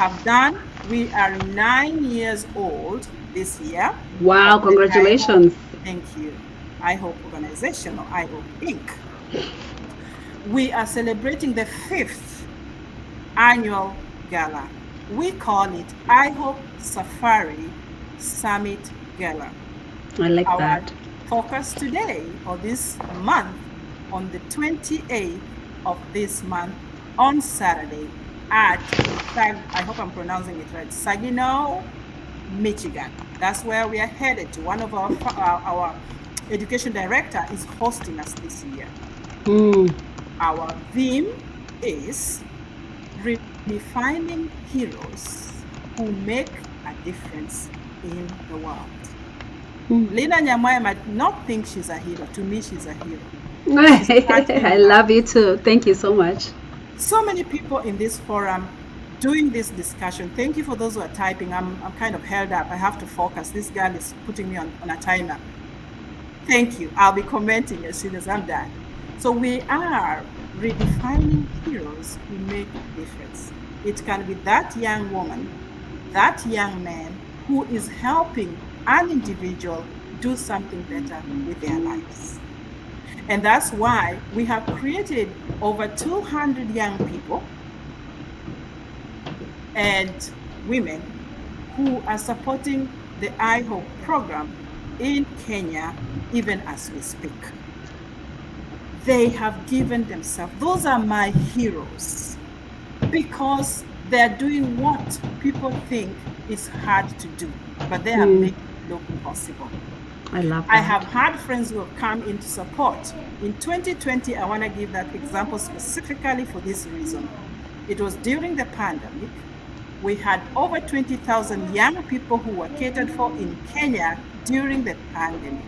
Speaker 2: are 9 years old this year.
Speaker 1: Wow, congratulations.
Speaker 2: Thank you. iHope Organization, or iHope Inc. We are celebrating the 5th annual gala. We call it iHope Safari Summit Gala.
Speaker 1: I like
Speaker 2: Our
Speaker 1: that.
Speaker 2: focus today or this month on the 28th of this month on Saturday at I hope I'm pronouncing it right, Saginaw, Michigan. That's where we are headed to. One of our education director is hosting us this year. Our theme is redefining heroes who make a difference in the world. Lina Nyamwaya might not think she's a hero. To me, she's a hero.
Speaker 1: I love you too. Thank you so much.
Speaker 2: So many people in this forum doing this discussion. Thank you for those who are typing. I'm kind of held up. I have to focus. This girl is putting me on a timer. Thank you. I'll be commenting as soon as I'm done. So we are redefining heroes who make a difference. It can be that young woman, that young man who is helping an individual do something better with their lives. And that's why we have created over 200 young people and women who are supporting the I Hope program in Kenya, even as we speak. They have given themselves. Those are my heroes because they're doing what people think is hard to do, but they are making it look possible.
Speaker 1: I love that.
Speaker 2: I have had friends who have come in to support. In 2020, I want to give that example specifically for this reason. It was during the pandemic. We had over 20,000 young people who were catered for in Kenya during the pandemic.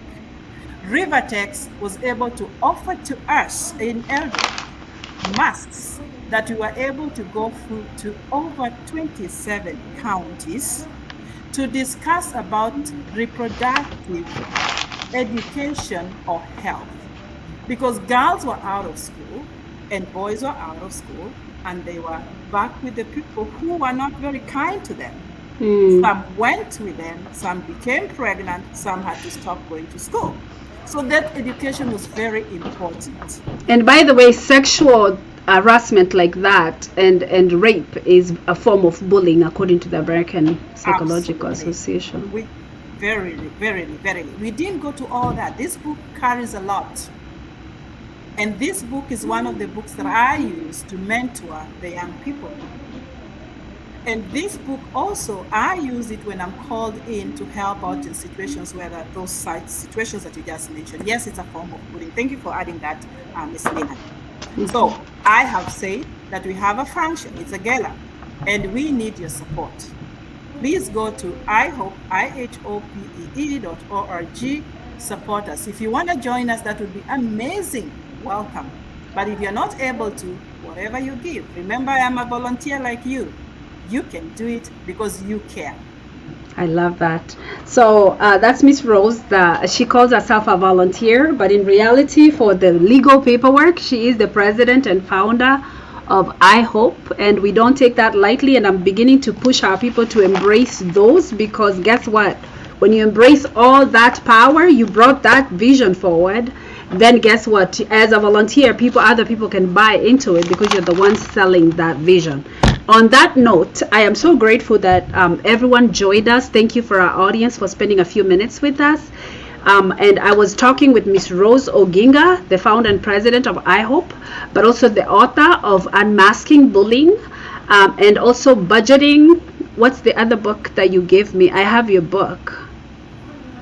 Speaker 2: Rivertex was able to offer to us in Eldoret masks that we were able to go through to over 27 counties to discuss about reproductive education or health. Because girls were out of school and boys were out of school and they were back with the people who were not very kind to them. Some went with them, some became pregnant, some had to stop going to school. So that education was very important.
Speaker 1: And by the way, sexual harassment like that and rape is a form of bullying according to the American Psychological Association.
Speaker 2: We very, we didn't go to all that. This book carries a lot. And this book is one of the books that I use to mentor the young people. And this book also, I use it when I'm called in to help out in situations where those situations that you just mentioned. Yes, it's a form of bullying. Thank you for adding that, Ms. Lena. So I have said that we have a function. It's a gala, and we need your support. Please go to ihopee.org, support us. If you want to join us, that would be amazing. Welcome. But if you're not able to, whatever you give, remember I am a volunteer like you. You can do it because you care.
Speaker 1: I love that. So that's Miss Rose. She calls herself a volunteer, but in reality, for the legal paperwork, she is the president and founder of I Hope, and we don't take that lightly. And I'm beginning to push our people to embrace those, because guess what? When you embrace all that power, you brought that vision forward. Then guess what? As a volunteer, other people can buy into it because you're the one selling that vision. On that note, I am so grateful that everyone joined us. Thank you for our audience for spending a few minutes with us. And I was talking with Miss Rose Oginga, the founder and president of I Hope, but also the author of Unmasking Bullying, and also Budgeting. What's the other book that you gave me? I have your book.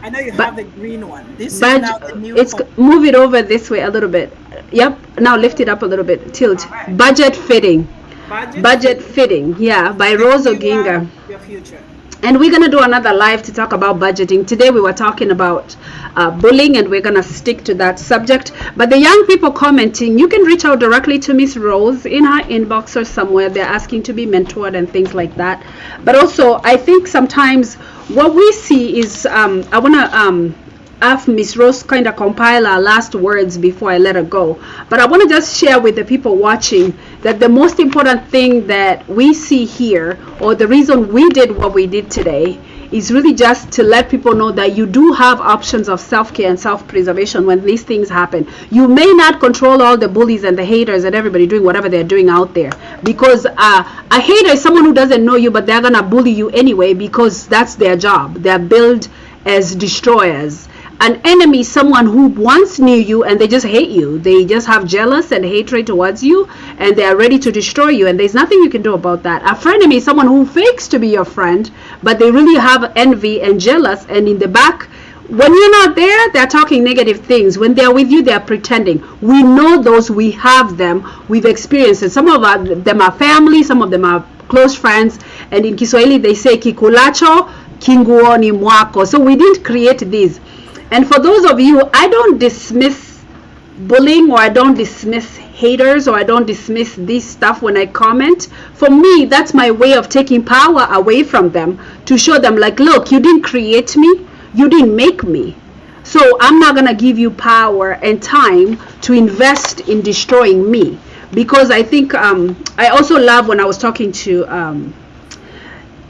Speaker 2: I know you have the green one. This is now the new
Speaker 1: move it over this way a little bit. Yep. Now lift it up a little bit. Tilt. Right. Budget Fitting. Budget Fitting. Yeah, by Rose Oginga.
Speaker 2: Your future.
Speaker 1: And we're going to do another live to talk about budgeting. Today we were talking about bullying, and we're going to stick to that subject. But the young people commenting, you can reach out directly to Miss Rose in her inbox or somewhere. They're asking to be mentored and things like that. But also, I think sometimes what we see is, I want to have Miss Rose kind of compile our last words before I let her go. But I want to just share with the people watching that the most important thing that we see here, or the reason we did what we did today, is really just to let people know that you do have options of self-care and self-preservation when these things happen. You may not control all the bullies and the haters and everybody doing whatever they're doing out there, because a hater is someone who doesn't know you, but they're gonna bully you anyway because that's their job. They're billed as destroyers. An enemy is someone who once knew you and they just hate you. They just have jealous and hatred towards you, and they are ready to destroy you, and there's nothing you can do about that. A frenemy is someone who fakes to be your friend, but they really have envy and jealous, and in the back, when you're not there, they're talking negative things. When they're with you, they're pretending. We know those, we have them, we've experienced it. Some of them are family, some of them are close friends, and in Kiswahili they say kikulacho kinguoni mwako. So we didn't create these. And for those of you, I don't dismiss bullying, or I don't dismiss haters, or I don't dismiss this stuff when I comment. For me, that's my way of taking power away from them, to show them like, look, you didn't create me, you didn't make me. So I'm not going to give you power and time to invest in destroying me. Because I think, I also love when I was talking to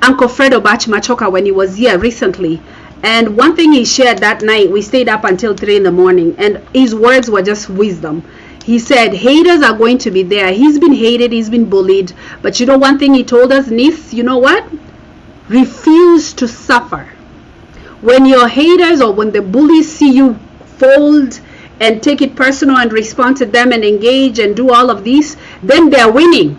Speaker 1: Uncle Fredo Machoka when he was here recently. And one thing he shared that night, we stayed up until 3 in the morning, and his words were just wisdom. He said, haters are going to be there. He's been hated, he's been bullied. But you know one thing he told us, niece, you know what? Refuse to suffer. When your haters or when the bullies see you fold and take it personal and respond to them and engage and do all of this, then they're winning.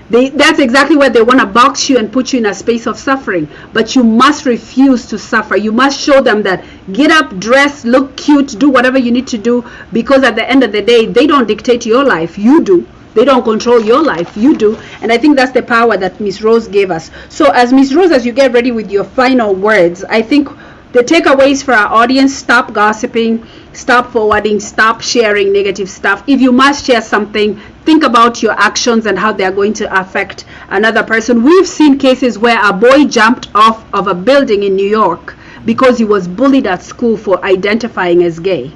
Speaker 1: That's exactly where they want to box you and put you in a space of suffering. But you must refuse to suffer. You must show them that get up, dress, look cute, do whatever you need to do, because at the end of the day, they don't dictate your life. You do. They don't control your life. You do. And I think that's the power that Miss Rose gave us. So as Miss Rose, as you get ready with your final words, I think the takeaways for our audience: stop gossiping, stop forwarding, stop sharing negative stuff. If you must share something, think about your actions and how they are going to affect another person. We've seen cases where a boy jumped off of a building in New York because he was bullied at school for identifying as gay.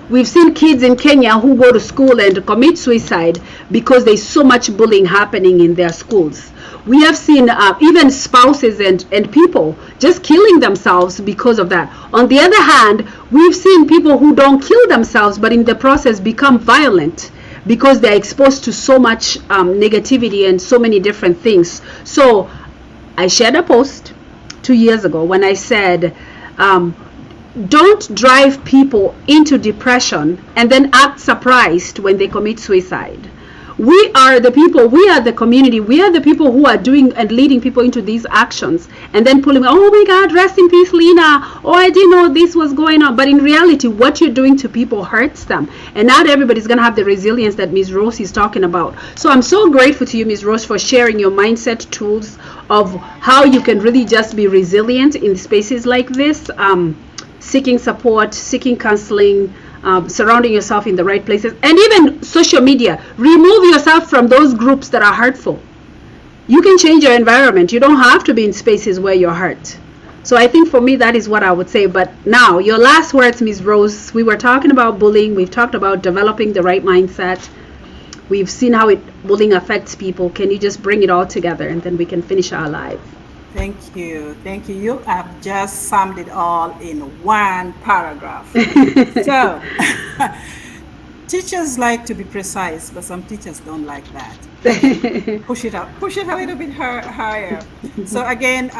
Speaker 1: We've seen kids in Kenya who go to school and commit suicide because there's so much bullying happening in their schools. We have seen even spouses and people just killing themselves because of that. On the other hand, we've seen people who don't kill themselves, but in the process become violent because they're exposed to so much negativity and so many different things. So I shared a post 2 years ago when I said, don't drive people into depression and then act surprised when they commit suicide. We are the people, we are the community, we are the people who are doing and leading people into these actions, and then pulling, oh my God, rest in peace, Lena. Oh, I didn't know this was going on. But in reality, what you're doing to people hurts them. And not everybody's going to have the resilience that Ms. Rose is talking about. So I'm so grateful to you, Ms. Rose, for sharing your mindset tools of how you can really just be resilient in spaces like this, seeking support, seeking counseling, surrounding yourself in the right places, and even social media. Remove yourself from those groups that are hurtful. You can change your environment. You don't have to be in spaces where you're hurt. So I think for me, that is what I would say. But now, your last words, Ms. Rose. We were talking about bullying. We've talked about developing the right mindset. We've seen how bullying affects people. Can you just bring it all together, and then we can finish our live?
Speaker 2: Thank you. Thank you. You have just summed it all in one paragraph. So, teachers like to be precise, but some teachers don't like that. Push it up. Push it a little bit higher. So again,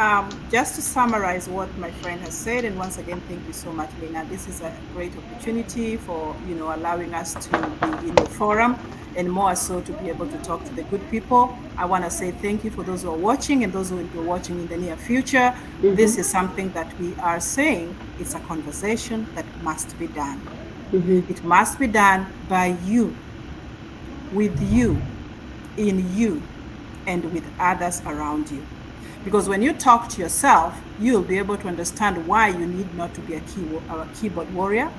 Speaker 2: just to summarize what my friend has said, and once again, thank you so much, Lena. This is a great opportunity for allowing us to be in the forum, and more so to be able to talk to the good people. I want to say thank you for those who are watching and those who will be watching in the near future. Mm-hmm. This is something that we are saying, it's a conversation that must be done. Mm-hmm. It must be done by you, with you, in you, and with others around you. Because when you talk to yourself, you'll be able to understand why you need not to be a keyboard warrior.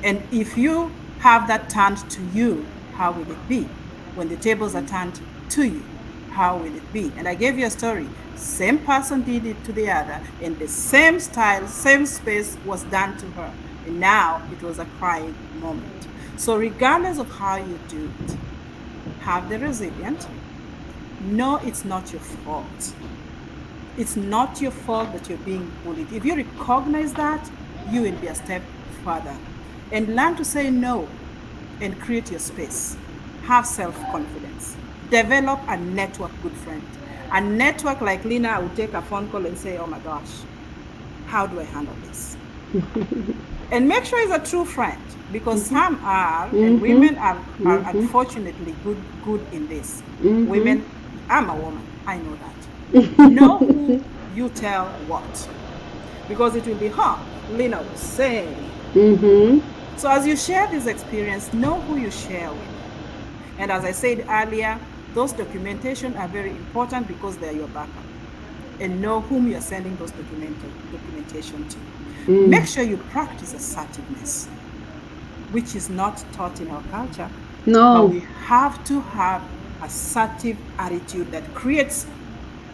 Speaker 2: And if you have that turned to you, how will it be? When the tables are turned to you, how will it be? And I gave you a story. Same person did it to the other, in the same style, same space was done to her. And now it was a crying moment. So regardless of how you do it, have the resilience. No, it's not your fault. It's not your fault that you're being bullied. If you recognize that, you will be a step further. And learn to say no and create your space. Have self-confidence. Develop a network, good friend. A network like Lena will take a phone call and say, oh my gosh, how do I handle this? And make sure it's a true friend, because some are, and women are unfortunately good in this. Women, I'm a woman, I know that. Know who you tell what, because it will be Lena was saying. So as you share this experience, know who you share with. And as I said earlier, those documentation are very important because they're your backup. And know whom you're sending those documentation to. Make sure you practice assertiveness, which is not taught in our culture.
Speaker 1: No.
Speaker 2: But we have to have assertive attitude that creates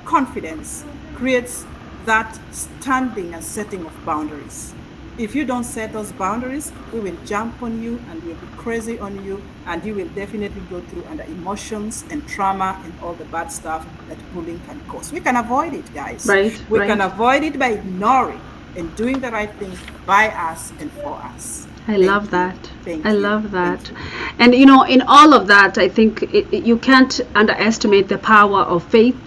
Speaker 2: confidence, creates that standing and setting of boundaries. If you don't set those boundaries, we will jump on you and we'll be crazy on you, and you will definitely go through under emotions and trauma and all the bad stuff that bullying can cause. We can avoid it, guys. We can avoid it by ignoring and doing the right thing by us and for us.
Speaker 1: I love that. I love that. And in all of that, I think you can't underestimate the power of faith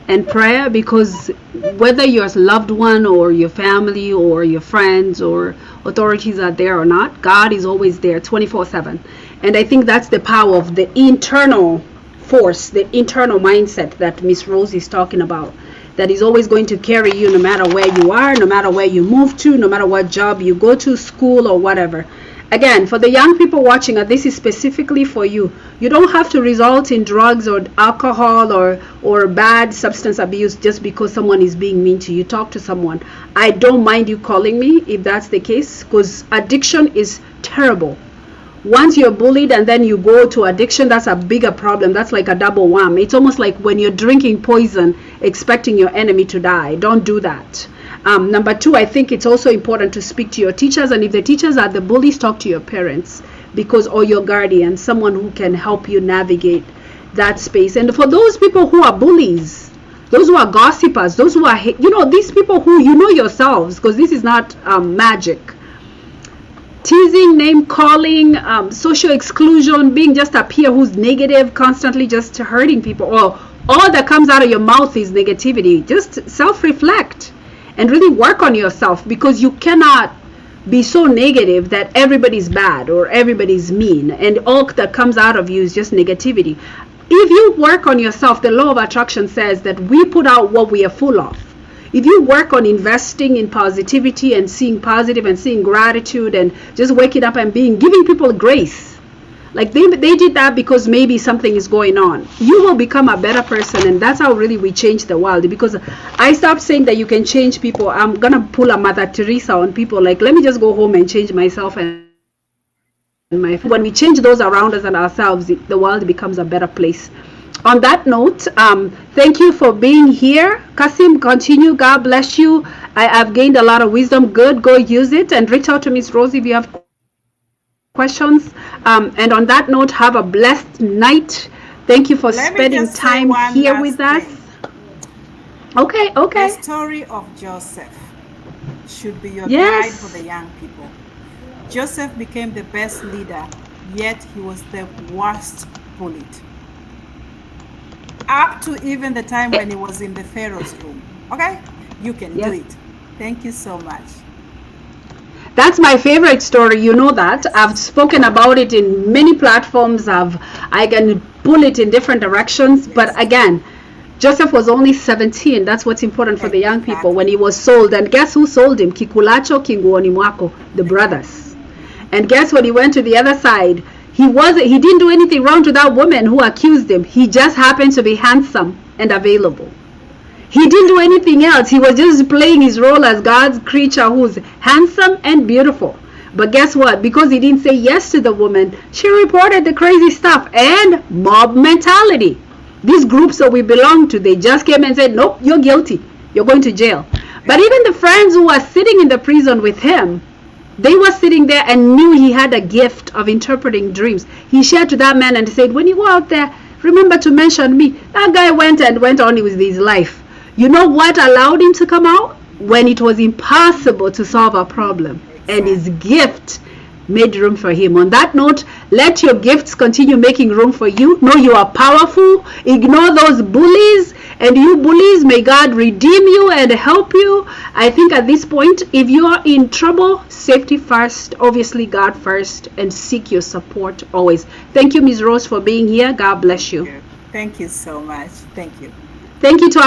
Speaker 1: and prayer, because whether your loved one or your family or your friends or authorities are there or not, God is always there 24/7. And I think that's the power of the internal force, the internal mindset that Miss Rose is talking about, that is always going to carry you no matter where you are, no matter where you move to, no matter what job you go to, school or whatever. Again, for the young people watching, this is specifically for you. You don't have to result in drugs or alcohol or bad substance abuse just because someone is being mean to you. Talk to someone. I don't mind you calling me if that's the case, because addiction is terrible. Once you're bullied and then you go to addiction, that's a bigger problem. That's like a double whammy. It's almost like when you're drinking poison, expecting your enemy to die. Don't do that. Number two, I think it's also important to speak to your teachers, and if the teachers are the bullies, talk to your parents, or your guardian, someone who can help you navigate that space. And for those people who are bullies, those who are gossipers, those who are, these people who yourselves, because this is not magic. Teasing, name calling, social exclusion, being just a peer who's negative, constantly just hurting people, or all that comes out of your mouth is negativity. Just self-reflect and really work on yourself, because you cannot be so negative that everybody's bad or everybody's mean and all that comes out of you is just negativity. If you work on yourself, the law of attraction says that we put out what we are full of. If you work on investing in positivity and seeing positive and seeing gratitude and just waking up and giving people grace, like they did that because maybe something is going on, you will become a better person. And that's how really we change the world. Because I stopped saying that you can change people. I'm gonna pull a Mother Teresa on people, like, let me just go home and change myself and when we change those around us and ourselves, the world becomes a better place. On that note, thank you for being here. Kasim, continue. God bless you. I've gained a lot of wisdom. Good, go use it and reach out to Miss Rose if you have questions. And on that note, have a blessed night. Thank you for spending time here with us. Okay.
Speaker 2: The story of Joseph should be your guide for the young people. Joseph became the best leader, yet he was the worst bullied. Up to even the time when he was in the Pharaoh's room. Okay? You can do it. Thank you so much.
Speaker 1: That's my favorite story. You know that. I've spoken about it in many platforms. I can pull it in different directions. But again, Joseph was only 17. That's what's important for the young people when he was sold. And guess who sold him? Kikulacho, Kinguoni Mwako, the brothers. And guess what? He went to the other side. He didn't do anything wrong to that woman who accused him. He just happened to be handsome and available. He didn't do anything else. He was just playing his role as God's creature who's handsome and beautiful. But guess what? Because he didn't say yes to the woman, she reported the crazy stuff and mob mentality. These groups that we belong to, they just came and said, nope, you're guilty. You're going to jail. But even the friends who were sitting in the prison with him, they were sitting there and knew he had a gift of interpreting dreams. He shared to that man and said, when you go out there, remember to mention me. That guy went on with his life. You know what allowed him to come out? When it was impossible to solve a problem. And his gift made room for him. On that note, let your gifts continue making room for you. Know you are powerful. Ignore those bullies. And you bullies, may God redeem you and help you. I think at this point, if you are in trouble, safety first, obviously God first, and seek your support always. Thank you, Ms. Rose, for being here. God bless you.
Speaker 2: Thank you so much. Thank you.
Speaker 1: Thank you to